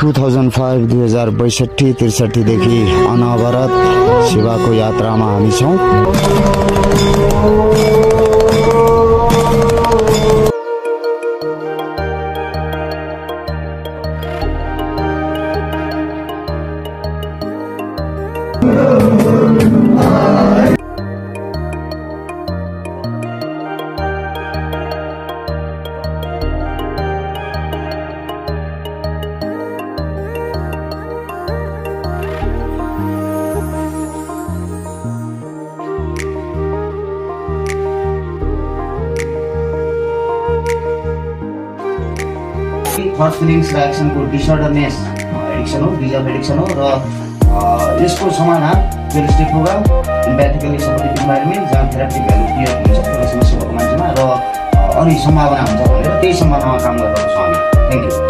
2005 2062-63 देखि अनवरत सेवाको यात्रामा हामी छौं। थर्ड फिलिङ्स रिएक्सन को डिसअर्डरनेस एडिक्सन हो, डिजर्भ एडिक्सन हो र यसको समाधान थेरेपिस्टिक प्रोग्राम इम्प्याथिकली सपोर्टिभ इन्भाइरोमेन्ट जहाँ थेरापिटिक भ्यालु क्लियर हुन्छ एउटा समस्या भएको मान्छेमा र अनि सम्भावना हुन्छ भनेर त्यही सम्भावनामा काम गरिरहेको छौँ हामी। Thank you.